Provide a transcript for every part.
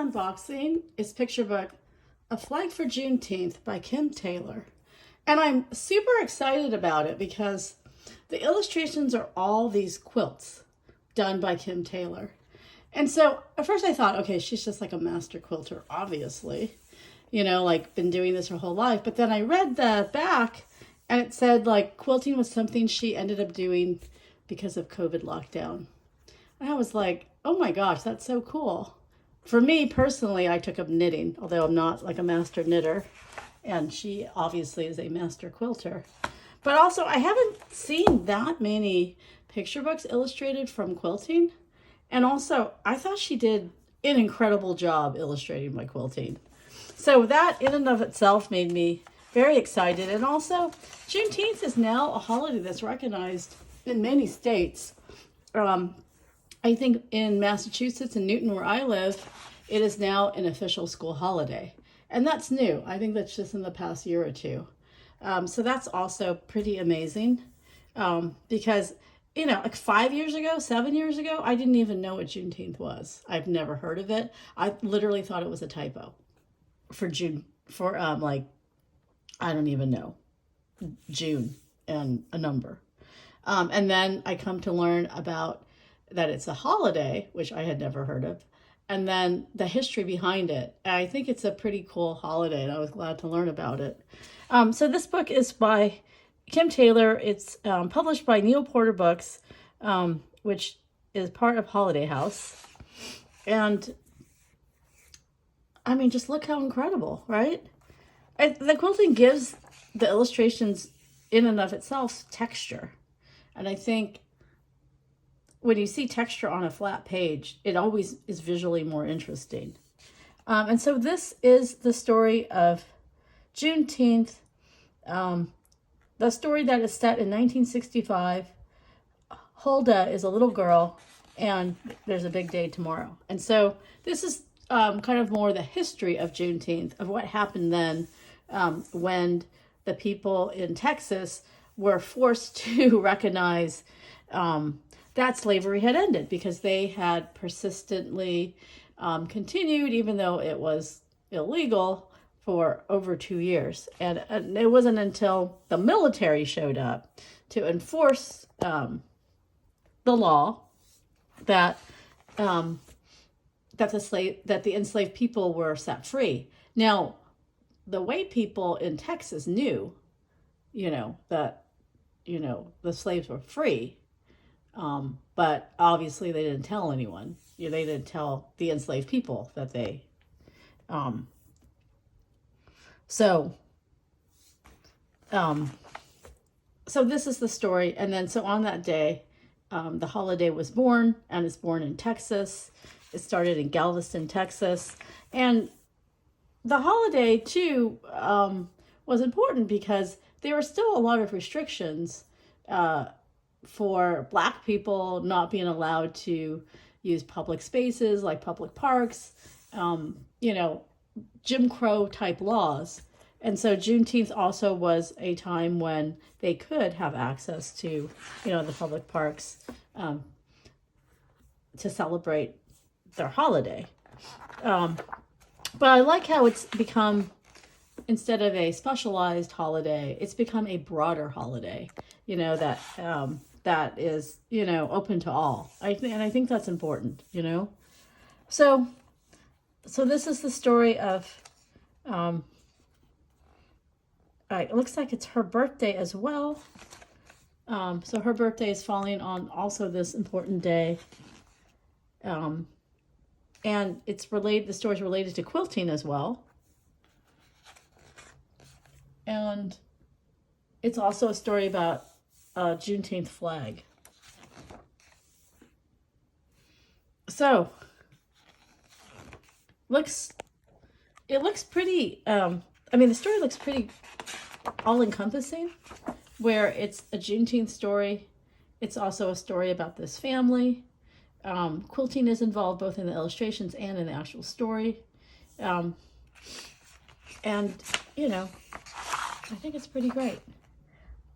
unboxing is picture book A Flag for Juneteenth by Kim Taylor. And I'm super excited about it because the illustrations are all these quilts done by Kim Taylor. And so at first I thought, okay, she's just like a master quilter, obviously, like been doing this her whole life. But then I read the back and it said like quilting was something she ended up doing because of COVID lockdown. And I was like, oh my gosh, that's so cool. For me personally, I took up knitting, although I'm not like a master knitter. And she obviously is a master quilter. But also, I haven't seen that many picture books illustrated from quilting. And also, I thought she did an incredible job illustrating my quilting. So that in and of itself made me very excited. And also, Juneteenth is now a holiday that's recognized in many states. I think in Massachusetts and Newton, where I live, it is now an official school holiday. And that's new. I think that's just in the past year or two. So that's also pretty amazing because, like 5 years ago, 7 years ago, I didn't even know what Juneteenth was. I've never heard of it. I literally thought it was a typo for June, for I don't even know, June and a number. And then I come to learn about that it's a holiday, which I had never heard of, and then the history behind it. And I think it's a pretty cool holiday, and I was glad to learn about it. So this book is by Kim Taylor. It's published by Neal Books, which is part of Holiday House. And I mean, just look how incredible, right? The quilting gives the illustrations in and of itself texture. And I think when you see texture on a flat page, it always is visually more interesting. And so this is the story of Juneteenth, the story that is set in 1965. Huldah is a little girl, and there's a big day tomorrow. And so this is kind of more the history of Juneteenth, of what happened then when the people in Texas were forced to recognize that slavery had ended because they had persistently continued, even though it was illegal, for over 2 years. And it wasn't until the military showed up to enforce the law that that the enslaved people were set free. Now, the white people in Texas knew, that the slaves were free. But obviously they didn't tell anyone. They didn't tell the enslaved people that they, so this is the story. And then, so on that day, the holiday was born, and it's born in Texas. It started in Galveston, Texas. And the holiday too, was important because there were still a lot of restrictions, for Black people not being allowed to use public spaces like public parks, Jim Crow type laws. And so Juneteenth also was a time when they could have access to, the public parks to celebrate their holiday. But I like how it's become, instead of a specialized holiday, it's become a broader holiday, that is, open to all. And I think that's important, So this is the story of, it looks like it's her birthday as well. So her birthday is falling on also this important day. And the story is related to quilting as well. And it's also a story about a Juneteenth flag. So, it looks pretty, the story looks pretty all-encompassing, where it's a Juneteenth story. It's also a story about this family. Quilting is involved both in the illustrations and in the actual story. And, I think it's pretty great.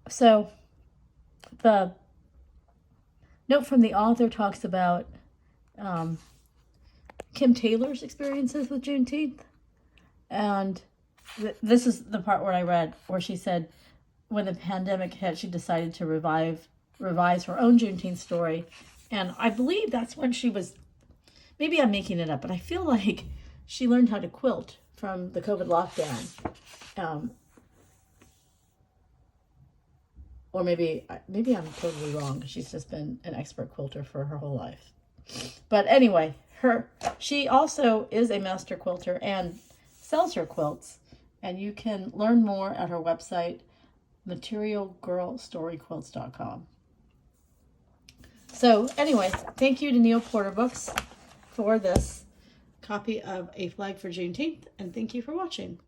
So the note from the author talks about Kim Taylor's experiences with Juneteenth. And this is the part where I read where she said when the pandemic hit, she decided to revise her own Juneteenth story. And I believe that's when she was, maybe I'm making it up, but I feel like she learned how to quilt from the COVID lockdown. Or maybe I'm totally wrong. She's just been an expert quilter for her whole life. But anyway, she also is a master quilter and sells her quilts. And you can learn more at her website, materialgirlstoryquilts.com. So anyway, thank you to Neal Porter Books for this copy of A Flag for Juneteenth. And thank you for watching.